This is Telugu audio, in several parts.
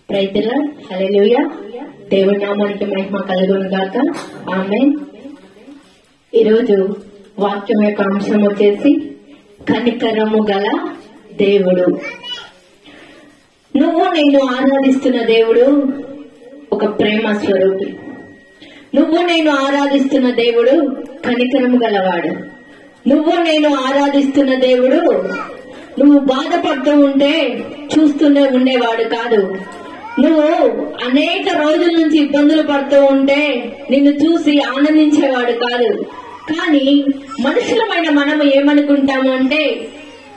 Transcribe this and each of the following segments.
Praise the lord. హల్లెలూయా. దేవుని నామానికి మహిమ కలుగును గాక. ఆమేన్. ఈరోజు వాక్యం యొక్క అంశం వచ్చేసి కనికరము గల దేవుడు. నువ్వు నేను ఆరాధిస్తున్న దేవుడు ఒక ప్రేమ స్వరూపి. నువ్వు నేను ఆరాధిస్తున్న దేవుడు కనికరము గలవాడు. నువ్వు నేను ఆరాధిస్తున్న దేవుడు నువ్వు బాధపడుతూ ఉంటే చూస్తూనే ఉండేవాడు కాదు. నువ్వు అనేక రోజుల నుంచి ఇబ్బందులు పడుతూ ఉంటే నిన్ను చూసి ఆనందించేవాడు కాదు. కానీ మనుషులమైన మనము ఏమనుకుంటాము అంటే,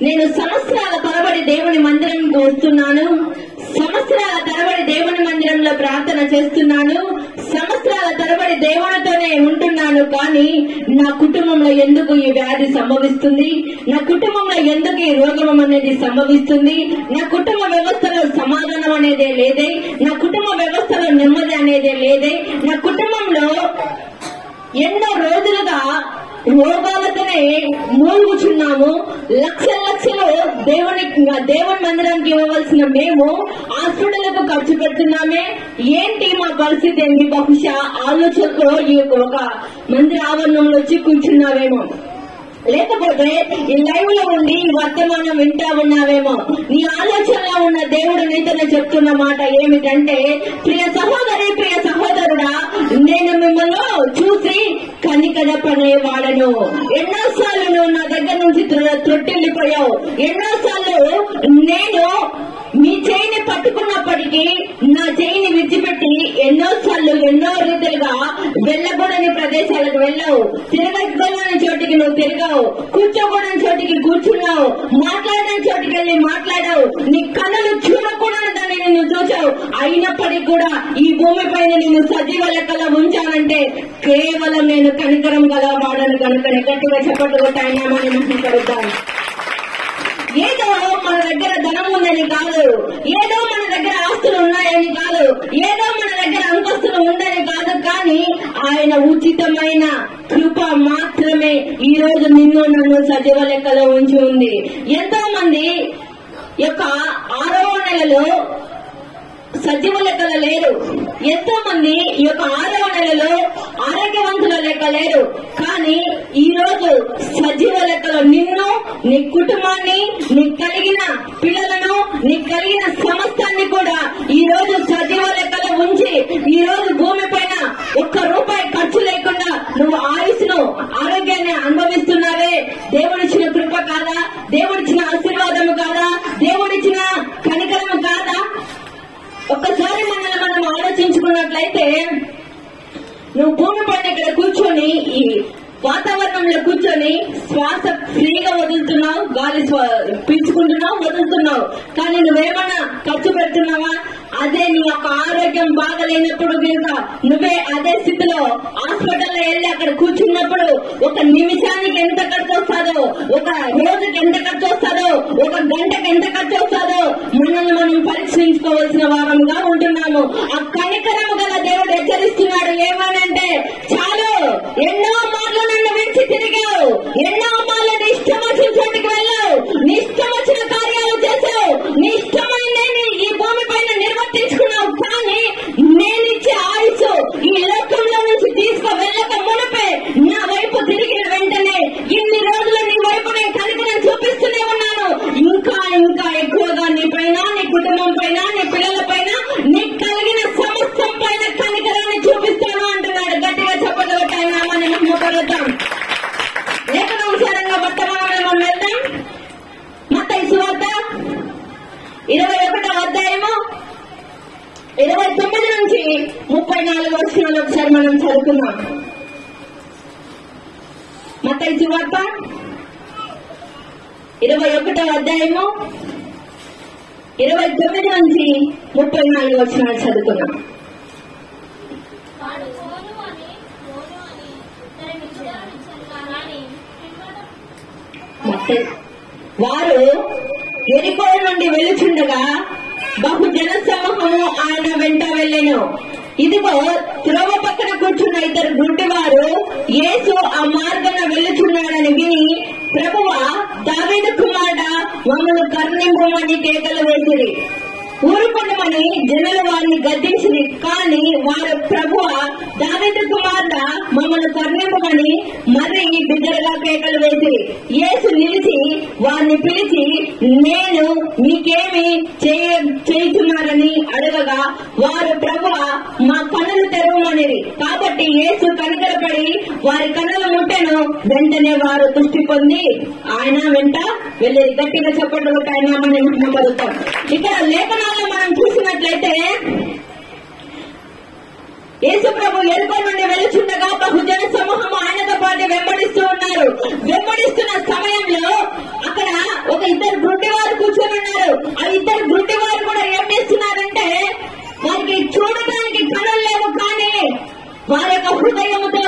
నేను సంవత్సరాల తరబడి దేవుని మందిరంకి వస్తున్నాను, సంవత్సరాల తరబడి దేవుని మందిరంలో ప్రార్థన చేస్తున్నాను, సంవత్సరాల తరబడి దేవునితోనే ఉంటున్నాను, కానీ నా కుటుంబంలో ఎందుకు ఈ వ్యాధి సంభవిస్తుంది, నా కుటుంబంలో ఎందుకు ఈ రోగం అనేది సంభవిస్తుంది, నా కుటుంబ వ్యవస్థలో సమాధానం అనేదే లేదే, నా కుటుంబ వ్యవస్థలో నెమ్మది అనేదే లేదే, నా కుటుంబంలో ఎన్నో రోజులుగా రోగాలతోనే మూలుగుచున్నాము, లక్షలు దేవుని మందిరానికి ఇవ్వవలసిన మేము హాస్పిటల్కు ఖర్చు పెడుతున్నామే, ఏంటి మా పరిస్థితి ఏంటి? బహుశా ఆలోచనలో ఈ ఒక మందిర ఆవరణంలో వచ్చి కూర్చున్నావేమో, లేకపోతే ఈ లైవ్ లో ఉండి వర్తమానం వింటా ఉన్నావేమో. నీ ఆలోచనలో ఉన్న దేవుడు నీతోనే చెప్తున్న మాట ఏమిటంటే, ప్రియ సహోదరి, ప్రియ సహోదరుడా, నేను మిమ్మల్ని చూసి కనికరపడేవాడను. ఎన్నోసార్లు నువ్వు నా దగ్గర నుంచి త్రొట్టిల్లిపోయావు, ఎన్నోసార్లు నేను మీ చేయిని పట్టుకున్నప్పటికీ నా చేయిని విడిచిపెట్టి ఎన్నోసార్లు ఎన్నో రీతిలుగా వెళ్ళకూడని ప్రదేశాలకు వెళ్ళావు, తిరగకూడని చోటికి నువ్వు తిరిగావు, కూర్చోకూడని చోటికి కూర్చున్నావు, మాట్లాడని చోటికి వెళ్ళి మాట్లాడావు, నీ కన్నులు చూడకూడని దాన్ని నువ్వు చూసావు. అయినప్పటికీ కూడా ఈ భూమి పైన నేను సజీవ లెక్కలో ఉంచానంటే కేవలం నేను కనికరం గలవాడను కనుక గట్టిగా చెప్పట్లు కొట్టాయన మనం మహిమపడతాను. ఏదో మన దగ్గర ధనం ఉందని కాదు, ఏదో మన దగ్గర ఆస్తులు ఉన్నాయని కాదు, ఏదో మన దగ్గర అంతస్తులు ఉందని కాదు, కానీ ఆయన ఉచితమైన కృప మాత్రమే ఈ రోజు నిన్ను నన్ను సజీవ లెక్కలో ఉంచి ఉంది. ఎంతో మంది యొక్క 6వ నెలలో సజీవ లెక్కలు లేరు, ఎంతో మంది ఈ యొక్క 6వ నెలలో ఆరోగ్యవంతుల లెక్క లేరు, కానీ ఈ రోజు సజీవ లెక్కలో నిన్ను, నీ కుటుంబాన్ని, నీకు కలిగిన పిల్లలను, నీకు కలిగిన సమస్తాన్ని కూడా ఈ రోజు సజీవ లెక్కలో ఉంచి ఈ రోజు భూమి పైన ₹1 ఖర్చు లేకుండా నువ్వు ఆయుష్ను, ఆరోగ్యాన్ని అనుభవిస్తున్నావే. దేవుడిచ్చిన కృప కాదా? దేవుడిచ్చిన ఆశీర్వాదము కాదా? దేవుడిచ్చిన కనికరము కాదా? ఒక్కసారి మనల్ని మనం ఆలోచించుకున్నట్లయితే, నువ్వు భూమి పైన ఇక్కడ కూర్చొని ఈ వాతావరణంలో కూర్చొని శ్వాస ఫ్రీగా వదులుతున్నావు, గాలి పీల్చుకుంటున్నావు, వదులుతున్నావు, కానీ నువ్వేమన్నా ఖర్చు పెడుతున్నావా? అదే నీ యొక్క ఆరోగ్యం బాగలేనప్పుడు కనుక నువ్వే అదే స్థితిలో హాస్పిటల్లో వెళ్ళి అక్కడ కూర్చున్నప్పుడు ఒక నిమిషానికి ఎంత ఖర్చు వస్తుందో, ఒక రోజుకి ఎంత ఖర్చు వస్తుందో, ఒక గంటకి ఎంత ఖర్చు వస్తుందో మనల్ని మనం పరీక్షించుకోవాల్సిన వారంగా ఉంటున్నాము. ఆ కనికరము గల దేవుడు హెచ్చరిస్తున్నాడు. ఏమనంటే, చాలు, ఎన్నో మార్లు నన్ను విడిచి తిరిగావు, ఎన్నో మార్లు నీ ఇష్టం వచ్చిన చోటికి వెళ్ళావు, నీ ఇష్టం వచ్చిన కార్యాలు చేశావు, నీ ఇష్టమైన ఈ భూమి పైన నిర్వర్తించుకున్నావు, కానీ నేనిచ్చే ఆయుష్ ఈ లోకంలో నుంచి తీసుకు వెళ్ళక మునిపే నా వైపు తిరిగిన వెంటనే ఇన్ని రోజులు నీ వైపు నేను కనికరం చూపిస్తూనే ఉన్నాను. ఇంకా ఇంకా ఎక్కువగా నీ పైన, నీ కుటుంబం పైన, నీ పిల్లల పైన, నీకు కలిగిన సమస్తం పైన కనికరాన్ని చూపిస్తాను అంటున్నాడు. గట్టిగా చెప్పగలుగుతాను మనం మహిమపడతాం. లేఖనానుసారంగా వర్తమానంలో మనం వెళ్దాం. మత్తయి సువార్త 21వ అధ్యాయము 29 నుంచి 34 వచనాలు ఒకసారి మనం చదువుకుందాం. మత్తయి సువార్త 21వ అధ్యాయము 29 నుంచి 34 వచనాలు చదువుకుందాం. వారు ఎరికో నుండి వెలుచుండగా బహుజన సమూహము ఆయన వెంట వెళ్ళెను. ఇదిగో త్రోవ పక్కన కూర్చున్న 2 గుడ్డివారు యేసు ఆ మార్గన వెళ్ళుచున్నాడని విని, ప్రభువా, దావీదు కుమారుడా, మమ్మల్ని కరుణింపమని కేకలు వేసిరి. ఊరుకొండమని జనులు వారిని గద్దించింది. కానీ వారు ప్రభువా, దావీదు కుమారుడా, మమ్మల్ని కరుణింపమని మరి బిగ్గరగా కేకలు వేసి యేసు నిలిచి వారిని పిలిచి, నేను మీకేమి చేయుచున్నారని అడగగా వారు ప్రభువా, మా కన్నులు తెరవమనిరి. కాబట్టి యేసు కనికరపడి వారి కన్నులు ముట్టెను. వెంటనే వారు దృష్టి పొంది ఆయన వెంట వెళ్ళేది. గట్టిగా చెప్పండి, ఆయన మనం మహిమపరుస్తాం. ఇక్కడ లేఖనాల్లో మనం చూసినట్లయితే యేసు ప్రభు ఎరుకో నుండి వెలుచుండగా బహుజన సమూహం ఆయనతో పాటు వెంబడిస్తూ ఉన్నారు. వెంబడిస్తున్న సమయంలో అక్కడ ఒక ఇద్దరు గుడ్డివారు కూర్చొని ఉన్నారు. ఆ ఇద్దరు గుడ్డివారు కూడా ఏం చేస్తున్నారంటే, వారికి చూడడానికి కనులు లేవు, కానీ వారి యొక్క హృదయముతో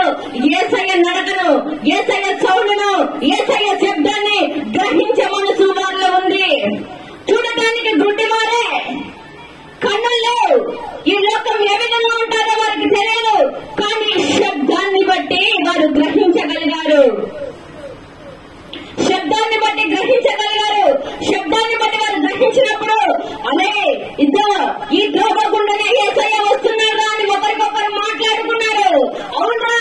యేసయ్య నడకను, యేసయ్య సౌండ్ను, యేసయ్య శబ్దాన్ని గ్రహించే మనసు వారిలో ఉంది. చూడటానికి గుడ్డివారే, కన్నులు లేవు. ఈ లోకం ఏ విధంగా ఉంటారో వారికి తెలియదు, కానీ శబ్దాన్ని బట్టి వారు గ్రహించగలిగారు. శబ్దాన్ని బట్టి గ్రహించగలిగారు. శబ్దాన్ని బట్టి వారు గ్రహించినప్పుడు, అదే ఈ ద్రోహ గుండెనే యేసయ్య వస్తున్నారా అని ఒకరికొకరు మాట్లాడుకున్నారు. అవునా,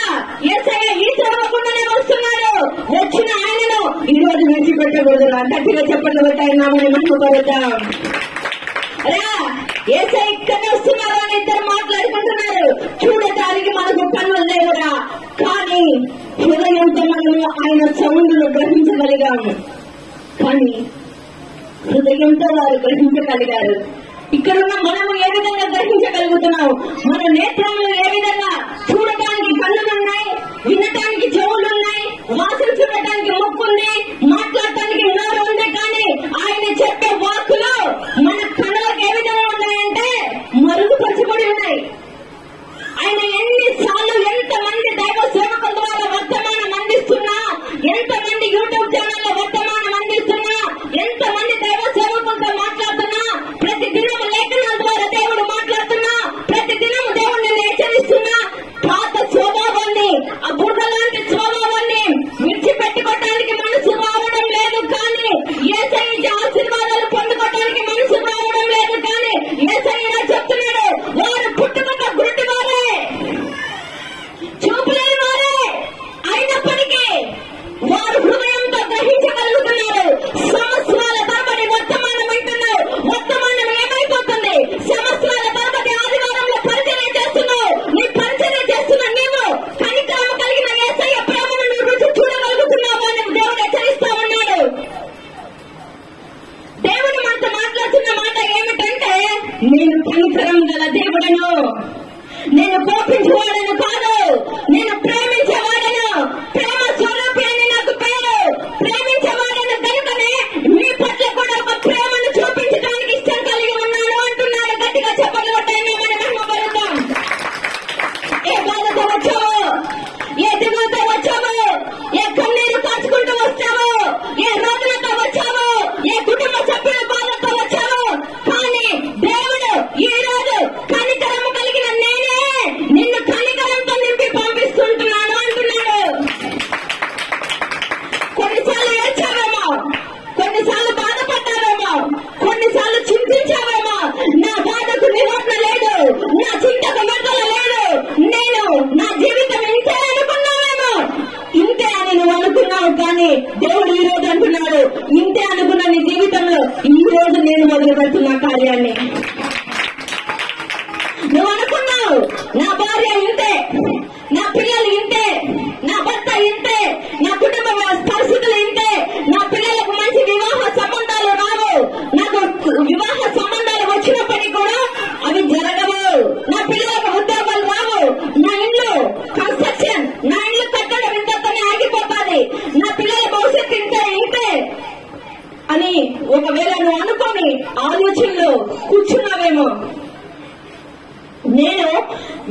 యేసయ్య ఈ ద్రోహ గుండెనే వస్తున్నారు. వచ్చిన ఆయనను ఈ రోజు విడిచిపెట్టకూడదు. గట్టిగా చెప్పండి, ఆయన మహిమపరుద్దాం. యేసయ్య ఇక్కడ వస్తున్నారు అని ఇద్దరు మాట్లాడుకుంటున్నారు. చూడటానికి మనకు కన్నులు లేవురా, కానీ హృదయంతో మనము ఆయన సౌండ్ను గ్రహించగలిగాము. కానీ హృదయంతో వారు గ్రహించగలిగారు. ఇక్కడున్న మనము ఏ విధంగా గ్రహించగలుగుతున్నాం? మన నేత్రములు ఏ విధంగా? చూడటానికి కళ్ళున్నాయి, వినటానికి చెవులున్నాయి, వాసన చూడటానికి ముక్కుంది, మాట్లాడటానికి నోరు ఉంది, కానీ ఆయన చెప్పే వాక్కులు మన కళ్ళకి ఏ విధంగా ఉన్నాయంటే మరుగుపరచబడి ఉన్నాయి. ఆయన ఎన్నిసార్లు ఎంతమంది దైవ సేవకుల ద్వారా వర్తమానం అందిస్తున్నా, ఎంతమంది యూట్యూబ్ ఛానల్లో వర్తమానం అందిస్తున్నా, ఎంతమంది దైవ సేవకులతో మాట్లాడుతున్నా, ప్రతి దినం లేఖనాల ద్వారా దేవుడు మాట్లాడుతున్నా, ప్రతి దినం దేవుడిని హెచ్చరిస్తున్నా, పాత స్వభావాన్ని, ఆ బురద లాంటి స్వభావాన్ని విడిచిపెట్టుకోవటానికి మనసు రావడం లేదు. కానీ యేసయ్య ఆశీర్వాదాలు పొందుకోవడానికి మనసు రావడం లేదు. కానీ యేసయ్య చెప్తున్నాడు, వారు పుట్టుకున్న గుడ్డి వారే, చూపులేని వారే, అయినప్పటికీ వారు హృదయంతో గ్రహించగలుగుతున్నారు. సంవత్సరాల తరబడి వర్తమానం వింటున్నారు. వర్తమానం ఏమైపోతుంది? సంవత్సరాల తరబడి ఆదివారంలో పరిచర్య చేస్తున్నావు. నీ పరిచర్య చేస్తున్న నీవు కనికరం కలిగిన యేసయ్య ప్రేమను నువ్వు రుచి చూడగలుగుతున్నావు అని దేవుడు హెచ్చరిస్తా ఉన్నాడు. దేవుడు మనతో మాట్లాడుతున్న మాట ఏమిటంటే, నేను కనికరం గల దేవుడను, నేను కోపించేవాడను కాదు, నేను ప్రేమించేవాడను. ప్రేమ స్వరూపి అని నాకు పేరు. ప్రేమించేవాడను కనుకనే మీ పట్ల కూడా ఒక ప్రేమను చూపించడానికి ఇష్టం కలిగి ఉన్నాను అంటున్నాడు. గట్టిగా చెప్పగలుగుతాయి మనం మహిమపరుద్దాం. ఏ బాధతో వచ్చావు, ఏ దిగులతో వచ్చావు, ఏ కన్నీరు కాచుకుంటూ వచ్చావు, ఏ రోగులతో వచ్చావు, ఏ కుటుంబ సభ్యుల బాధతో వచ్చావు, కానీ దేవుడు ఈ రోజు కనికరము కలిగిన నేనే నిన్ను కనికరంతో నింపి పంపిస్తుంటున్నాను అంటున్నాడు. కొన్నిసార్లు ఏడ్చావేమో, కొన్నిసార్లు బాధపడ్డావేమో, కొన్నిసార్లు చింతించావేమో, నా బాధకు నివారణ లేదు, నా చింతకు మెదల లేదు, నేను నా జీవితం ఇంతే అనుకున్నావేమో. ఇంతే అని నువ్వు అనుకున్నావు, కానీ దేవుడు ఈ రోజు అంటున్నాడు, ఇంతే అనుకున్న నీ జీవితంలో ఈ రోజు నేను మొదలు పెడుతున్న కార్యాన్ని. నువ్వు అనుకున్నావు, నా భార్య ఇంతే, నా పిల్లలు ఇంతే, నా భర్త ఇంతే, నా కుటుంబ పరిస్థితులు ఇంతే, నా పిల్లలకు మంచి వివాహ సంబంధాలు రావు, నాకు వివాహ సంబంధాలు వచ్చినప్పటికీ కూడా అవి జరగవు, నా పిల్లలకు ఉద్యోగాలు రావు, నా ఇల్లు కన్స్ట్రక్షన్, నా ఇల్లు కట్టడం ఇంతతోనే ఆగిపోతుంది, నా పిల్లల భవిష్యత్తు ఇంతే అని ఒకవేళ నువ్వు అనుకోని ఆలోచనలో కూర్చున్నావేమో. నేను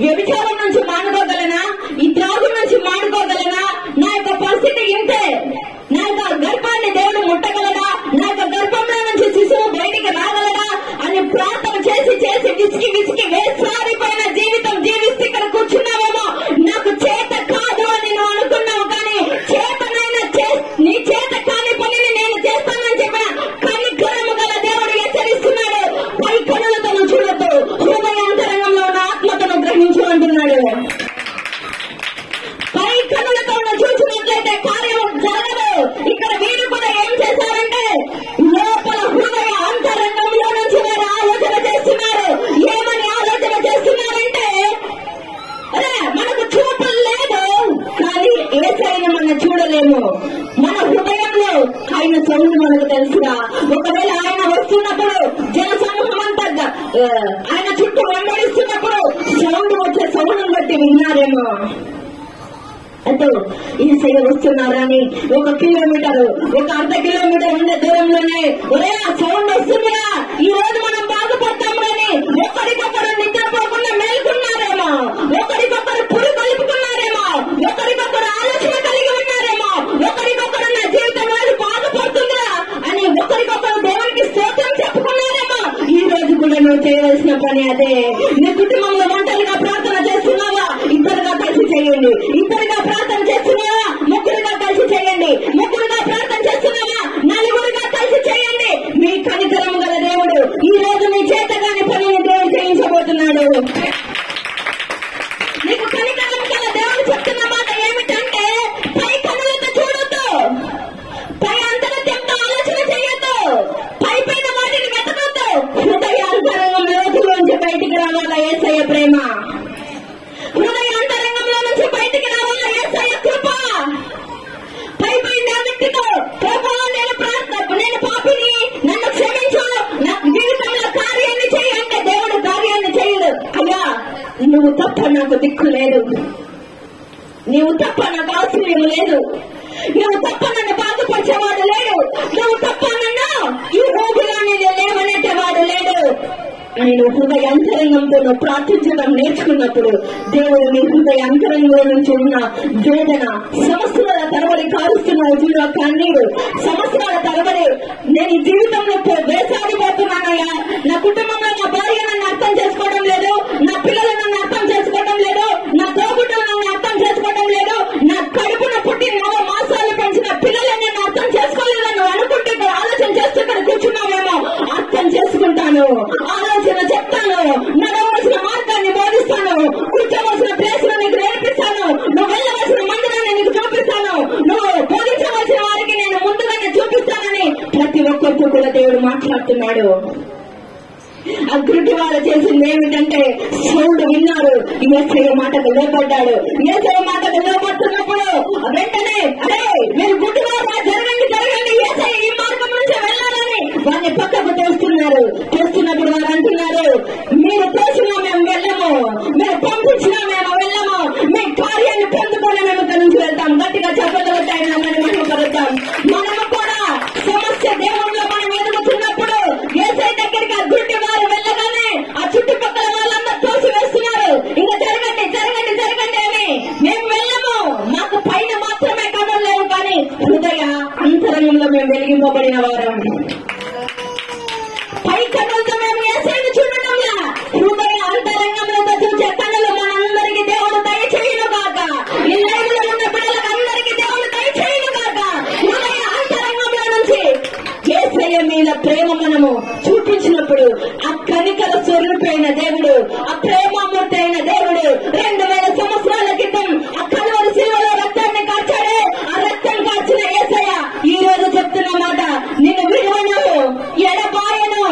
వ్యభిచారం నుంచి మానుకోగలనా? ఈ త్రాగు నుంచి మానుకోగలనా? నా యొక్క పరిస్థితి ఇంతే, నా యొక్క గర్భాన్ని దేవుడు ముట్టగలడా? నా యొక్క గర్భంలో నుంచి శిశువు బయటికి రాగలడా అని ప్రార్థన చేసి చేసి విసికి వేసారిపోయిన జీవితం జీవిస్తే ఇక్కడ కూర్చున్నావేమో. నాకు చేత కాదు అని నువ్వు అనుకున్నావు, కానీ చేతనైనా నీ చేత కాని పనిని నేను చేస్తానని చెప్పిన కనికరము గల దేవుడు హెచ్చరిస్తున్నాడు. పై కనులు ఆయన చుట్టూ వెంబడిస్తున్నప్పుడు సౌండ్ వచ్చే సౌండ్ బట్టి విన్నారేమో. అంటే ఈసయ్య వస్తున్నారని 1 కిలోమీటర్ 1/2 కిలోమీటర్ ఉండే దూరంలోనే ఒరే ఆ సౌండ్ వస్తుందిరా, ఈ రోజు మనం బాగుపడతాం అని ఒకరికొకరు నిద్రపోకుండా మేలుకున్నారేమో, ఒకరికొకరు పురి కలుపుకున్నారేమో, ఒకరికొకరు ఆలోచన కలిగి ఉన్నారేమో, ఒకరికొకరు నా జీవితం రోజు బాగుపడుతుందిరా అని ఒకరికొకరు దేవునికి స్తోత్రం చెప్పుకున్నారేమో. ఈ రోజు కూడా నువ్వు చేయవలసిన పని అదే. నీ కుటుంబంలో ఒంటరిగా ప్రార్థన చేస్తున్నావా? ఇద్దరుగా కలిసి చేయండి. ఇద్దరుగా ప్రార్థన చేస్తున్నావా? ముగ్గురుగా కలిసి చేయండి. ముగ్గురుగా ప్రార్థన చేస్తున్నావా? నలుగురుగా కలిసి చేయండి. మీ కనికరం గల దేవుడు ఈ రోజు మీ చేతగాని పనిని దేవుడు చేయించబోతున్నాడు. నీకు కనికరం గల దేవుడు చెప్తున్న మాట ఏమిటంటే, పై కనులతో చూడొద్దు, పై అంతరంగంతో ఆలోచన చేయొద్దు, పై పైన వాటిని వెతకొద్దు. హృదయ అంతరంగం లోతులోంచి బయటికి రావాలా యేసయ్య ప్రేమ, హృదయ అంతరంగంలో నుంచి బయటికి రావాలా యేసయ్య కృప. పై పైన వ్యక్తితో ప్రభా నేను పాపిని, నన్ను క్షమించు, నా జీవితంలో కార్యాన్ని చేయి అంటే దేవుడు కార్యాన్ని చేయడు. అయ్యా నువ్వు తప్ప నాకు దిక్కు లేదు, నువ్వు తప్ప నాకు ఆశ్రయం లేదు, నువ్వు తప్ప నన్ను బాధపరిచేవాడు లేడు, నువ్వు తప్ప నన్ను ఈ రోజుగా నేను లేవనెట్టేవాడు లేడు అని నువ్వు హృదయ అంతరంగంతో నువ్వు ప్రార్థించడం నేర్చుకున్నప్పుడు దేవుడు నీ హృదయ అంతరంగంలో నుంచి ఉన్న వేదన, సంవత్సరాల తరబడి కారుస్తున్నావు చూడ కన్నీరు, సంవత్సరాల తరబడి నేను ఈ జీవితంలో వేసాడిపోతున్నానయ్యా, నా కుటుంబంలో నా భార్య నన్ను అర్థం చేసుకోవడం లేదు, నా పిల్లలు నన్ను అర్థం చేసుకోవడం లేదు, నా తోబుట్టులు నన్ను అర్థం చేసుకోవడం లేదు, నా కడుపున పుట్టి 9 మాసాలు పెంచిన పిల్లలు నన్ను అర్థం చేసుకోలేదని నువ్వు అనుకుంటే ఇక్కడ ఆలోచన చేస్తూ ఇక్కడ కూర్చున్నావేమో. అర్థం చేసుకుంటాను, ఆలోచన చెప్తాను, నడవలసిన మార్గాన్ని బోధిస్తాను, కూర్చోవలసిన ప్లేస్ లో నీకు నేర్పిస్తాను, నువ్వు వెళ్ళవలసిన మందిరాన్ని నీకు చూపిస్తాను, నువ్వు బోధించవలసిన వారికి నేను ముందుగానే చూపిస్తానని ప్రతి ఒక్కరితో కూడా దేవుడు మాట్లాడుతున్నాడు. అగ్రుటి వారు చేసింది ఏమిటంటే సౌండ్ విన్నారు, యేసయ్య మాటకు లోపడ్డాడు. యేసయ్య మాటకు లోపడుతున్నప్పుడు వెంటనే అరే మీరు గుడ్డివారా, జరగండి జరగండి, యేసయ్య ఈ మార్గం నుంచి వెళ్ళాలని వారిని పక్కకు తెస్తున్నప్పుడు వారు అంటున్నారు, మీరు తోసినా మేము వెళ్ళము, మీరు పంపించినా మేము వెళ్ళము, మీ కార్యాన్ని పొందుకొని మేము ఇక్కడి నుంచి వెళ్తాం. గట్టిగా చెప్పగలుగుతాయి మనం కలుగుతాం. మనము కూడా సమస్య దేవుళ్ళలో మనం ఎదుగుతున్నప్పుడు యేసయ్య దగ్గరికి అగ్రుటి వారు వెళ్ళగానే ఆ చుట్టుపక్కల వాళ్ళందరూ తోసి వేస్తున్నారు, ఇంకా జరగండి జరగండి జరగండి అని. మేము వెళ్ళము, మాకు పైన మాత్రమే కథలు లేవు, కానీ హృదయ అంతరంగంలో మేము వెలిగింపబడిన వారు. పై కథలతో మేము యేసయ్యను చూడడంలా, హృదయ అంతరంగంలో చూసే కళలు మనందరికీ దేవుడు దయచేయును గాక. ఈ లైవ్ లో ఉన్న పిల్లలందరికీ దేవుడు దయచేయును గాక. హృదయ అంతరంగంలో నుంచి యేసయ్య మీద ప్రేమ మనము చూపించినప్పుడు ఆ కనికర స్వరూపైన దేవుడు, ఆ ప్రేమామూర్తి అయిన దేవుడు 2000 సంవత్సరాల క్రితం ఆ కల్వరి శిలువలో రక్తాన్ని కార్చాడే, ఆ రక్తం కార్చిన యేసయ్య ఈ రోజు చెప్తున్న మాట, నిన్ను విడువను, ఎడబాయను,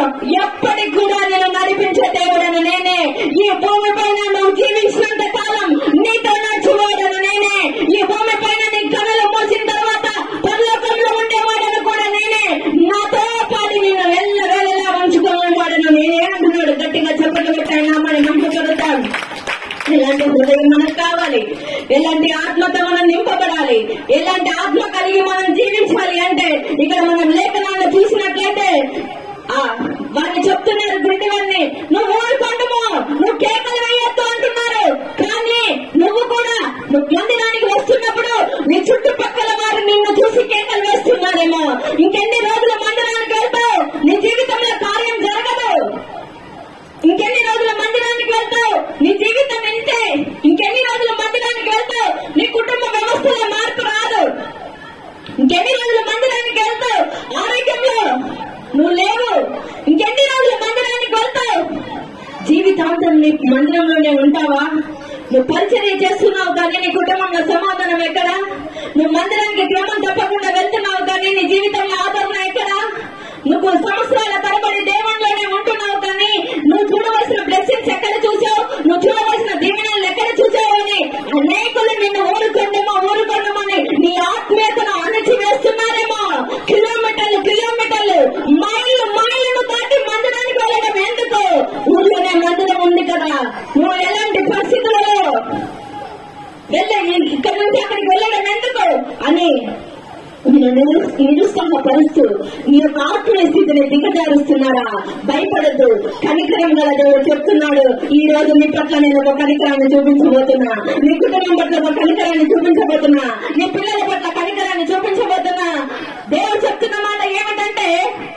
ఎప్పటికి కూడా నేను నడిపించే దేవుడను నేనే. ఈ భూమి పైన నువ్వు జీవించినంత కాలం నీతో నడుచువాడను నేనే. ఈ భూమి పైన నీ కనులు మూసిన తర్వాత పరలోకంలో ఉండేవాడను కూడా నేనే. నాతో పాటు నిన్ను వెళ్ళవేళలా ఉంచుకోవాడను నేనే అంటున్నాడు. గట్టిగా చెప్పట్లు పెట్టాయినా మనం నమ్ముకలుగుతాం. ఎలాంటి హృదయం మనకు కావాలి, ఎలాంటి ఆత్మతో మనం నింపబడాలి, ఎలాంటి ఆత్మ కలిగి మనం జీవించాలి అంటే ఇక్కడ మనం లేఖనాలను చూసినట్లయితే వారిని చెప్తున్నారు, గుడ్డివారిని నువ్వు ఊరుకోండము, నువ్వు కేకలు వేయొద్దు అంటున్నారు. కానీ నువ్వు కూడా నువ్వు మందిరానికి వస్తున్నప్పుడు నీ చుట్టుపక్కల వారు నిన్ను చూసి కేకలు వేస్తున్నారేమో. ఇంకెన్ని రోజులు మందిరానికి వెళ్తావు, నీ జీవితంలో కార్యం జరగదు. ఇంకెన్ని రోజులు మందిరానికి వెళ్తావు, నీ జీవితం ఇంతే. ఇంకెన్ని రోజులు మందిరానికి వెళ్తావు, నీ కుటుంబ వ్యవస్థలో మార్పు రాదు. ఇంకెన్ని రోజులు మందిరానికి వెళ్తావు, ఆరోగ్యంలో నువ్వు లేవు. ఇంకెన్ని రోజులు మందిరానికి వెళ్తావు, జీవితాంతం నీ మందిరంలోనే ఉంటావా? నువ్వు పరిచర్య చేస్తున్నావు కానీ నీ కుటుంబంలో సమాధానం ఎక్కడా? నువ్వు మందిరానికి క్రమం తప్పకుండా వెళ్తున్నావు కానీ నీ జీవితంలో ఆదరణ ఎక్కడా? నువ్వు సంవత్సరాల తరబడి దేవుళ్ళలోనే ఉంటున్నావు కానీ నువ్వు చూడవలసిన బ్లెస్సింగ్స్ ఎక్కడ చూసావు, నువ్వు చూడవలసిన దీవెనలు ఎక్కడ చూసావు అని అనేకులు నిన్ను ఊరుకొండమని నీ ఆత్మీయతను అణచివేస్తున్నారేమో. కిలోమీటర్లు మైళ్ళు దాటి మందిరానికి వెళ్ళడం ఎందుకు? నువ్వు ఎలాంటి పరిస్థితులలో ఇక్కడ నుంచి అక్కడికి వెళ్ళడం ఎందుకు అని నిరుత్సాహపరుస్తూ నీ యొక్క ఆత్మీయ స్థితిని దిగజారుస్తున్నారా? భయపడద్దు. కనికరం గల దేవుడు చెప్తున్నాడు, ఈ రోజు నీ పట్ల నేను ఒక కనికరాన్ని చూపించబోతున్నా, నీ కుటుంబం పట్ల ఒక కనికరాన్ని చూపించబోతున్నా, నీ పిల్లల పట్ల కనికరాన్ని చూపించబోతున్నా. దేవుడు చెప్తున్న మాట ఏమిటంటే,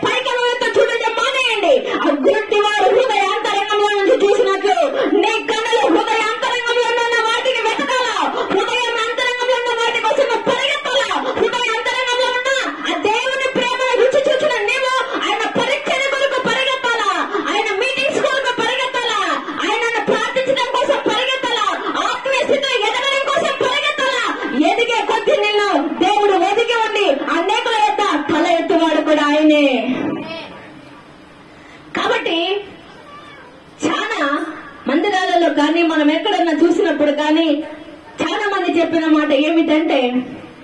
పైకలతో చూడడం మానేయండి. అగ్గుంటి వారు హృదయాంతరంగంలో నుంచి చూసినట్లు నీ కన్నులు హృదయాంతరంగంలో ఉన్న వాటిని వెతకాలా, హృదయం అంతరంగంలో ఉన్న వాటి కోసం పరిగెత్తాలా. హృదయాంతరంగంలో ఉన్న ఆ దేవుని ప్రేమను రుచి చూసిన నీవు ఆయన పరీక్షల కొరకు పరిగెత్తాలా, ఆయన మీటింగ్స్ కొరకు పరిగెత్తాలా, ఆయనను ప్రార్థించడం కోసం పరిగెత్తాలా, ఆత్మీయ స్థితిలో ఎదగడం కోసం పరిగెత్తాలా. ఎదిగే కొద్ది నిన్ను దేవుడు ఒదిగి ఉండి అనేకుల యొక్క తల ఎత్తువాడు కూడా ఆయనే. కాబట్టి చాలా మందిరాలలో కానీ మనం ఎక్కడన్నా చూసినప్పుడు కానీ చాలా మంది చెప్పిన మాట ఏమిటంటే,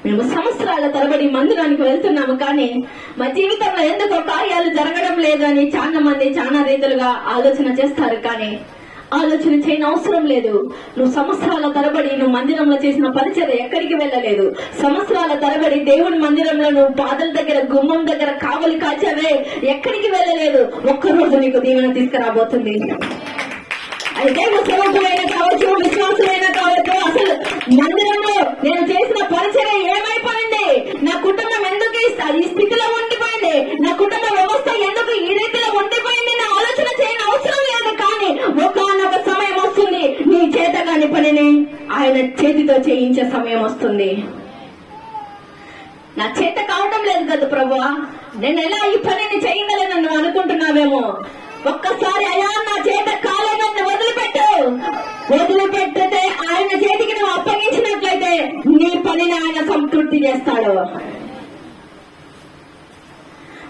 మేము సంవత్సరాల తరబడి మందిరానికి వెళ్తున్నాము కానీ మా జీవితంలో ఎందుకో కార్యాలు జరగడం లేదు అని చాలా మంది చాలా రీతులుగా ఆలోచన చేస్తారు. కానీ ఆలోచన చేయని అవసరం లేదు. నువ్వు సంవత్సరాల తరబడి నువ్వు మందిరంలో చేసిన పరిచర్య ఎక్కడికి వెళ్ళలేదు. సంవత్సరాల తరబడి దేవుని మందిరంలో నువ్వు పాదల దగ్గర గుమ్మం దగ్గర కావలి కాచావే, ఎక్కడికి వెళ్ళలేదు. ఒక్కరోజు నీకు దీవెన తీసుకురాబోతుంది. అది దైవ సేవకులైనా కావచ్చు, విశ్వాసులైనా కావచ్చు. అసలు మందిరంలో నేను చేసిన పరిచర్య ఏమైపోయింది, నా కుటుంబం ఎందుకు ఈ స్థితిలో ఉండిపోయింది, నా కుటుంబ వ్యవస్థ ఎందుకు ఈ రీతిలో ఉండిపోయింది నా ఆలోచన చేయని అవసరం లేదు. కానీ ఒకానొక సమయం వస్తుంది, నీ చేత కాని పనిని ఆయన చేతితో చేయించే సమయం వస్తుంది. నా చేత కావడం లేదు కదా ప్రభువా, నేను ఎలా ఈ పనిని చేయగలను నువ్వు అనుకుంటున్నావేమో. ఒక్కసారి అయ్యా నా చేత కాలేదని వదిలిపెట్టితే ఆయన చేతికి నువ్వు అప్పగించినట్లయితే నీ పనిని ఆయన సంతృప్తి చేస్తాడు.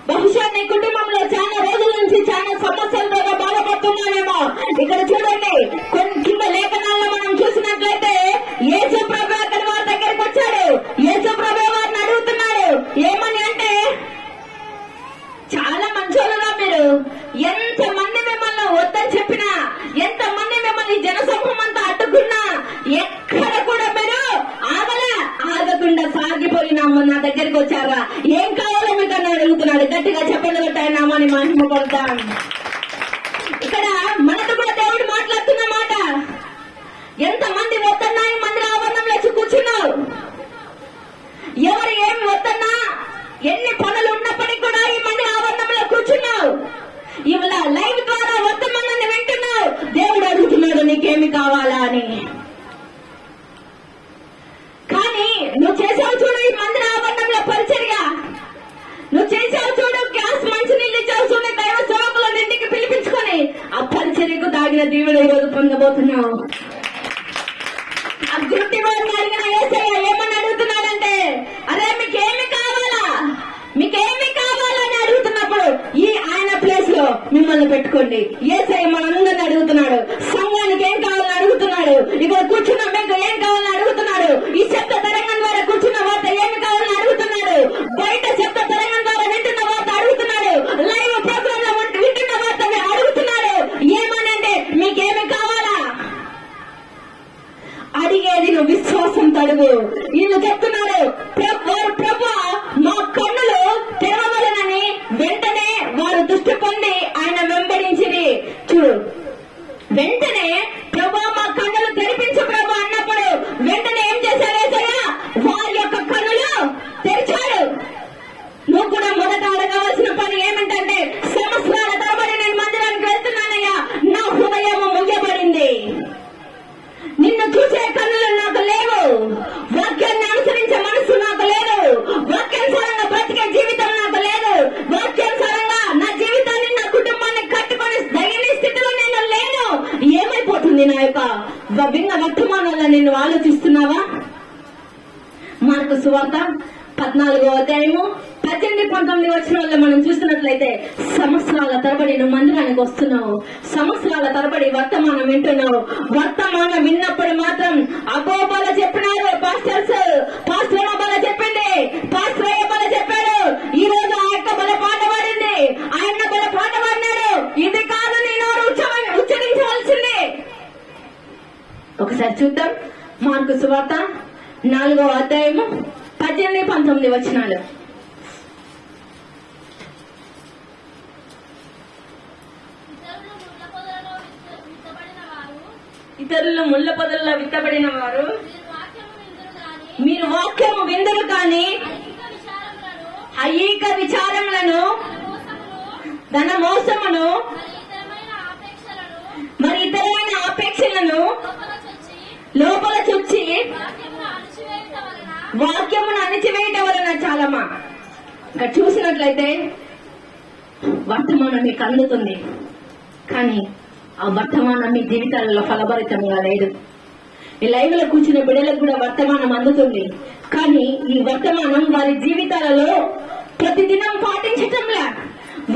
బహుశా నీ కుటుంబంలో చాలా రోజుల నుంచి చాలా సమస్యలతో బాధపడుతున్నావేమో. ఇక్కడ చూడండి, కింద లేఖనాల్లో మనం చూసినట్లయితే యేసు ప్రభు అక్కడి వారి దగ్గరికి వచ్చాడు. యేసు ప్రభు వారిని అడుగుతున్నాడు ఏమని అంటే, చాలా మంచోళ్ళుగా మీరు, ఎంతమంది మిమ్మల్ని వద్దని చెప్పినా, ఎంతమంది మిమ్మల్ని జనసమూహం అంతా అడ్డుకున్నా ఎక్కడ కూడా మీరు ఆగకుండా సాగిపోయినాము, నా దగ్గరికి వచ్చారా, ఏం కావాలో మీకు అని అడుగుతున్నాడు. గట్టిగా చెప్పండి, కొట్టాయి నామాన్ని మహిమ కొడతాం. ఇక్కడ మనతో కూడా దేవుడు మాట్లాడుతున్న మాట, ఎంతమంది వద్దన్నా ఈ మందిర ఆవరణంలో వచ్చి కూర్చున్నావు, ఎవరు ఏమి వద్దన్నా ఎన్ని పనులు ఉన్నప్పటికీ కూడా ఈ మందిర ఆవరణంలో కూర్చున్నావు, ఇవాళ లైవ్ ద్వారా వర్తమానాన్ని వింటున్నావు. దేవుడు అడుగుతున్నాడు నీకేమి కావాలా అని. కానీ నువ్వు చేసావు చూడు ఈ మందిర ఆవరణంలో పరిచర్య, నువ్వు చేసావు చూడు గ్యాస్ మంచినీళ్ళు ఇచ్చావు చూడు, దైవ సేవకులను ఇంటికి పిలిపించుకొని ఆ పరిచర్యకు దాగిన దీవుడు ఈరోజు పొందబోతున్నావు. ఆ గుర్తి వారిని అడిగిన యేసయ్య ఏమని అడుగుతున్నాడంటే, అరే మీకేమి కావాలా, మీకేమి కావాలని అడుగుతున్నప్పుడు ఈ ఆయన ప్లేస్ లో మిమ్మల్ని పెట్టుకోండి. యేసయ్య మనందరిని అడుగుతున్నాడు. సంఘానికి ఏం కావాలని అడుగుతున్నాడు, ఇక్కడ కూర్చున్న మీకు ఏం కావాలని అడుగుతున్నాడు, ఈ శబ్ద తరంగం ద్వారా కూర్చున్న వార్త ఏమి కావాలని అడుగుతున్నాడు, బయట శబ్ద తరంగం ద్వారా వింటున్న వార్త అడుగుతున్నాడు, లైవ్ ప్రోగ్రామ్ లో వింటున్న వార్త అడుగుతున్నాడు. ఏమనంటే మీకేమి కావాలా అడిగేది నువ్వు విశ్వాసంతో అడుగు. వీళ్ళు చెప్తున్నారు, ప్రభు మా కన్నులు తెరవలనని వెంటనే వారు దృష్టి పొంది ఆయన వెంబడించిరి. చూడు, వెంటనే ప్రభు మా కన్నులు తెరిపించు ప్రభు అన్నప్పుడు వెంటనే ఏం చేశారు యేసయ్య, వారి యొక్క కన్నులు తెరిచాడు. నువ్వు కూడా మొదట అడగవలసిన పని ఏమిటంటే, సంవత్సరాల తరబడి నేను మందిరానికి వెళ్తున్నానయ్యా, నా హృదయం ముయ్యబడింది, నిన్ను చూసే కన్నులు నాకు లేవు, వాక్యాన్ని అనుసరించే మనసు నాకు లేదు, వాక్యానుసారంగా బ్రతికే జీవితం నాకు లేదు, వాక్యానుసారంగా నా జీవితాన్ని నా కుటుంబాన్ని కట్టుకొని దయని స్థితిలో నేను లేను. ఏమైపోతుంది నా యొక్క విన్న వర్తమానాల్లో నేను ఆలోచిస్తున్నావా? మార్కు సువార్త 14వ అధ్యాయము 18-19 వచనాల్లో మనం చూస్తున్నట్లయితే, సంవత్సరాల తరబడి నువ్వు మందిరానికి వస్తున్నావు, సంవత్సరాల తరబడి వర్తమానం వింటున్నావు. వర్తమానం విన్నప్పుడు మాత్రం అగోబాల చెప్పినారు పాస్టర్స్, పాస్టర్ అబ్బాల చెప్పింది, పాస్టర్ అబ్బాల చెప్పాడు, ఈ రోజు ఆ యొక్క బల పాట పాడింది, ఆయన బల పాట పాడినాడు, ఇది కాదు నేను ఉచ్చరించవలసింది. ఒకసారి చూద్దాం. మార్కు సువార్త 4వ అధ్యాయము 18-19 వచనాలు. ఇతరులు ముళ్ళ పొదల్లో విత్తబడిన వారు, మీరు వాక్యము విందురు కానీ ఐహిక విచారములను, ధన మోసమును, మరి ఇతరమైన ఆపేక్షలను లోపల చొచ్చి వాక్యమును అణిచివేయటం వలన. చాలమ్మా, ఇక్కడ చూసినట్లయితే వర్తమానం మీకు అందుతుంది, కానీ ఆ వర్తమానం మీ జీవితాలలో ఫలభరితంగా లేదు. ఈ లైవ్ లో కూర్చున్న బిడ్డలకు కూడా వర్తమానం అందుతుంది, కానీ ఈ వర్తమానం వారి జీవితాలలో ప్రతిదినం పాటించటంలా.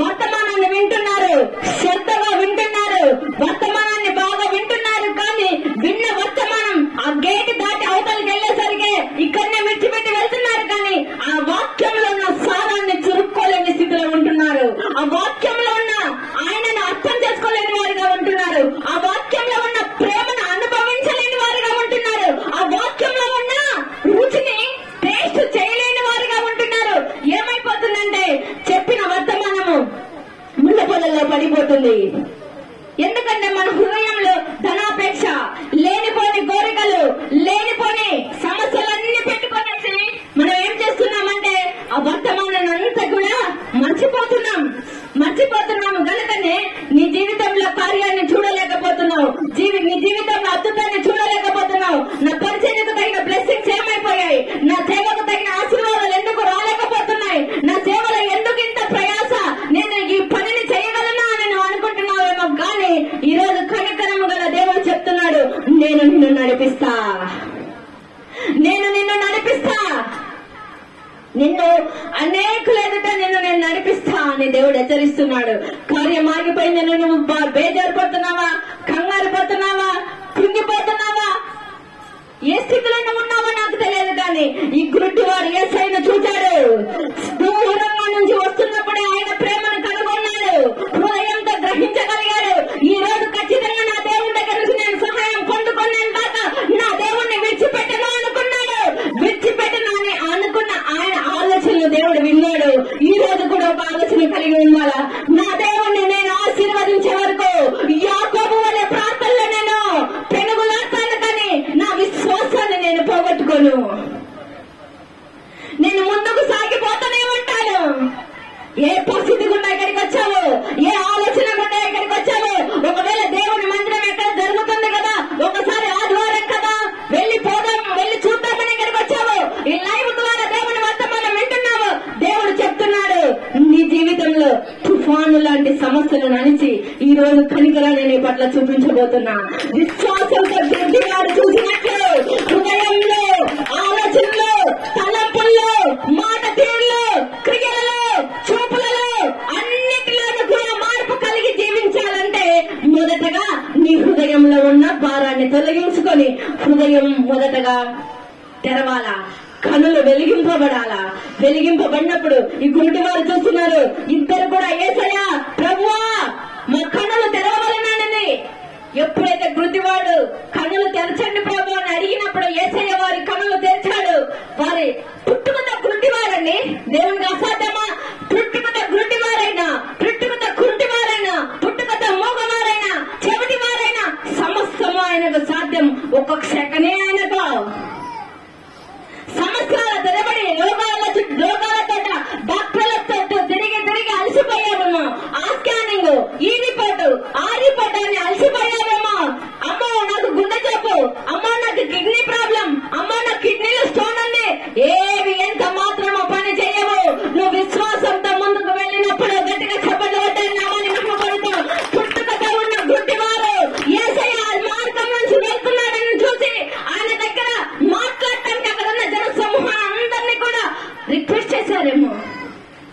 వర్తమానాన్ని వింటున్నారు, శ్రద్ధగా వింటున్నారు, వర్తమానాన్ని బాగా వింటున్నారు, కానీ విన్న వర్తమానం ఆ గేట్ దాటి అవతలకి వెళ్లేసరికి ఇక్కడనే విడిచిపెట్టి వెళ్తున్నారు, కానీ ఆ వాక్యంలో ఉన్న సారాన్ని చురుక్కోలేని స్థితిలో ఉంటున్నారు. ఆ వాక్యంలో ఉన్న ఆయనను అర్థం చేసుకోలేని వారిగా ఉంటున్నారు. ఆ వాక్యంలో ఉన్న ప్రేమను అనుభవించలేని వారిగా ఉంటున్నారు. ఆ వాక్యంలో ఉన్న రుచిని టేస్ట్ చేయలేని వారిగా ఉంటున్నారు. ఏమైపోతుందంటే చెప్పిన వర్తమానము ముళ్ళ పొదల్లో పడిపోతుంది. ఎందుకంటే మన హృదయంలో ధనాపేక్ష, లేనిపోని కోరికలు, లేనిపోని సమస్యలన్నీ పెట్టుకొనేసి మనం ఏం చేస్తున్నామంటే ఆ వర్తమానాన్ని అంతా కూడా మర్చిపోతున్నాము. కనుకనే నీ జీవితంలో కార్యాన్ని చూడలేకపోతున్నావు, నీ జీవితంలో అద్భుతాన్ని చూడలేకపోతున్నావు. నా పరిచర్యకు తగిన బ్లెస్సింగ్స్ ఏమైపోయాయి? నా సేవకు తగిన ఆశీర్వాదాలు ఎందుకు రాలేకపోతున్నాయి? నా సేవలో ఎందుకు ఇంత ప్రయాస? నేను ఈ పనిని చేయగలనా అని నువ్వు అనుకుంటున్నావేమో, కానీ ఈ రోజు కనికరము గల దేవుడు చెప్తున్నాడు, నేను నిన్ను నడిపిస్తా, నిన్ను అనేకుల ఎదుట నేను నడిపిస్తా అని దేవుడు హెచ్చరిస్తున్నాడు. కార్యం ఆగిపోయిందని నువ్వు బేజారిపోతున్నావా? కంగారు పోతున్నావా? కృంగిపోతున్నావా? ఏ స్థితిలో నువ్వు ఉన్నావో నాకు తెలియదు, కానీ ఈ గుడ్డివాడు యేసయ్యను చూశాడు. దూరంగా నుంచి వస్తున్నప్పుడే ఆయన ప్రేమను కనుగొన్నాడు, హృదయంతో గ్రహించగలిగాడు. ఈ రోజు ఖచ్చితంగా నా దేవుడి దగ్గర నుంచి నేను సహాయం పొందుకున్నాను కాక నా దేవుణ్ణి విడిచిపెట్టను అనుకున్నాడు. విడిచిపెట్టను అని అనుకున్న ఆయన ఆలోచనలు దేవుడు విన్నాడు. ఈ రోజు కూడా ఒక ఆలోచన కలిగి ఉండాలా? నా దేవుణ్ణి నేను ఆశీర్వదించే వరకు యాకోబు అనే ప్రాంతంలో నేను పెనుగులాడతాను, కానీ నా విశ్వాసాన్ని నేను పోగొట్టుకోను. నేను ముందుకు సాగిపోతూనే ఉంటాను. ఏ పరిస్థితి గుండా ఇక్కడికి వచ్చావు, ఏ ఆలోచన గుండా ఇక్కడికి వచ్చావు. ఒకవేళ దేవుని మందిరం ఎక్కడ జరుగుతుంది కదా, ఒకసారి ఆదివారం కదా, వెళ్లి చూద్దామని ఇక్కడికి వచ్చావు. ఈ లైవ్ ద్వారా దేవుని వర్తమానం వింటున్నావు. దేవుడు చెప్తున్నాడు, నీ జీవితంలో తుఫాను లాంటి సమస్యలను అణిచి ఈ రోజు కనికరాన్ని నీ పట్ల చూపించబోతున్నా. విశ్వాసంతో దేవుడు చూసినట్లు హృదయంలో, ఆలోచనలో, తలంపుల్లో, మాట తీరులో, క్రియలలో, చూపులలో అన్నిటిలోనూ కూడా మార్పు కలిగి జీవించాలంటే మొదటగా నీ హృదయంలో ఉన్న భారాన్ని తొలగించుకొని హృదయం మొదటగా తెరవాలా, కనులు వెలిగింపబడాలా. వెలిగింపబడినప్పుడు ఈ గుంటి వారు చూస్తున్నారు, ఇద్దరు కూడా యేసయ్యా ప్రభువా మా కనులు తెరవలనండి. ఎప్పుడైతే గుడ్డివాడు కనులు తెరచండి ప్రభు అని అడిగినప్పుడు యేసయ్య వారి కనులు తెరిచాడు. వారి పుట్టుకతో గుడ్డివారండి, దేవునికి అసాధ్యమా? పుట్టుకతో గుడ్డివారైనా, పుట్టుకతో కుంటివారైనా, పుట్టుకతో మూగవారైనా, చెవిటివారైనా సమస్తము ఆయనకు సాధ్యం. ఒక్కొక్క సెకనే ఆయనకు సంవత్సరాల తరబడి రోగాలతో డాక్టర్లతో తిరిగి అలసిపోయావేమో. ఆ స్కానింగ్, ఈ రిపోర్టు, ఆ రిపోర్ట్ అని అలసిపోయావేమో. అమ్మో నాకు గుండె జబ్బు, అమ్మో నాకు కిడ్నీ ప్రాబ్లం, అమ్మో నాకు కిడ్నీలో స్టోన్ ఉంది. ఏవి ఎంత మాత్రమో పని చేయవు. నువ్వు విశ్వాసంతో ముందుకు వెళ్ళినప్పుడు గట్టిగా చెప్పలు నామాన్ని మహిమపడుతూ పుట్టుకతో ఉన్న గుడ్డివారు యేసయ్య మార్గం నుంచి వెళ్తున్నాడని చూసి ఆయన దగ్గర మాట్లాడటానికి అక్కడ ఉన్న జన సమూహం అందరినీ కూడా రిక్వెస్ట్ చేశారేమో.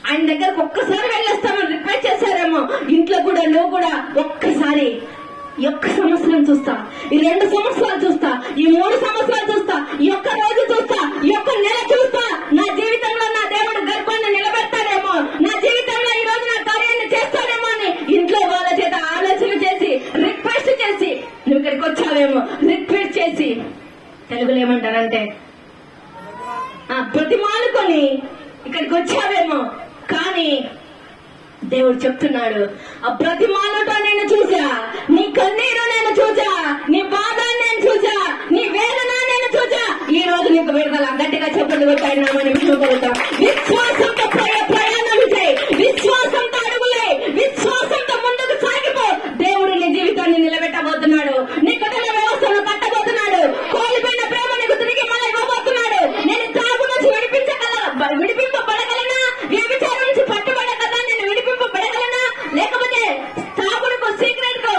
ఆయన దగ్గరకు ఒక్కసారి వెళ్ళేస్తామని రిక్వెస్ట్ చేశారేమో. ఇంట్లో కూడా నువ్వు కూడా ఒక్కసారి ఈ ఒక్క సంవత్సరం చూస్తా, ఈ 2 సంవత్సరాలు చూస్తా, ఈ 3 సంవత్సరాలు చూస్తా, ఈ ఒక్క రోజు చూస్తా, ఈ ఒక్క నెల చూస్తా, నా జీవితంలో నా దేవుడు గర్భాన్ని నిలబెడతాడేమో, నా జీవితంలో ఈ రోజు నా కార్యాన్ని చేస్తాడేమో అని ఇంట్లో వాళ్ళ చేత ఆలోచన చేసి రిక్వెస్ట్ చేసి నువ్వు ఇక్కడికి వచ్చావేమో. రిక్వెస్ట్ చేసి తెలుగులో ఏమంటారంటే ప్రతిమానుకొని ఇక్కడికి వచ్చావేమో, కానీ దేవుడు చెప్తున్నాడు, ఆ ప్రతిమానుట నేను చూసా, నీ కన్నీరు నేను చూసా, నీ బాధ నేను చూసా, నీ వేదన నేను చూసా. ఈ రోజు నీకు విడుదల. గట్టిగా చెప్పండి, కొట్టాయినామని విశ్వపడతాం. విశ్వాసంతో ప్రయాణం చేయి, విశ్వాసంతో అడుగులే, విశ్వాసంతో ముందుకు సాగిపో. దేవుడు నీ జీవితాన్ని నిలబెట్టబోతున్నాడు, నీ కుటుంబ వ్యవస్థను కట్టబోతున్నాడు, కోల్పోయిన ప్రేమ నీకు తిరిగి మళ్ళీ ఇవ్వబోతున్నాడు. నేను తాగు నుంచి విడిపింపబడగలనా? వ్యభిచారం నుంచి పట్టుబడగలనా? నేను విడిపింపబడగలనా? లేకపోతే తాగుడుకు, సీక్రెట్ కు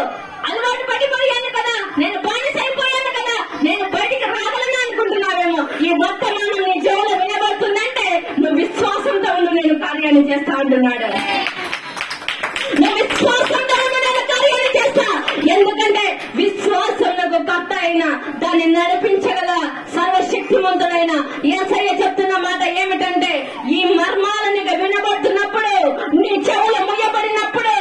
అలవాటు పడిపోయాను కదా, నేను బానిసైపోయాను కదా, నేను బయటికి రాగలనా అనుకుంటున్నావేమో. ఈ వర్తమానం నీ చెవులో వినబడుతుందంటే నువ్వు విశ్వాసంతో ఉండు, నేను కార్యాన్ని చేస్తా అంటున్నాడు. నువ్వు విశ్వాసంతో ఉండు, నేను కార్యాన్ని చేస్తా. ఎందుకంటే విశ్వాసంలో కర్త అయినా దాన్ని నడిపించగల సర్వశక్తిమంతుడైన యేసయ్య చెప్తున్న మాట ఏమిటంటే, ఈ మర్మాలు నీకు వినబడుతున్నప్పుడు, నీ చెవులు ముయ్యబడినప్పుడు,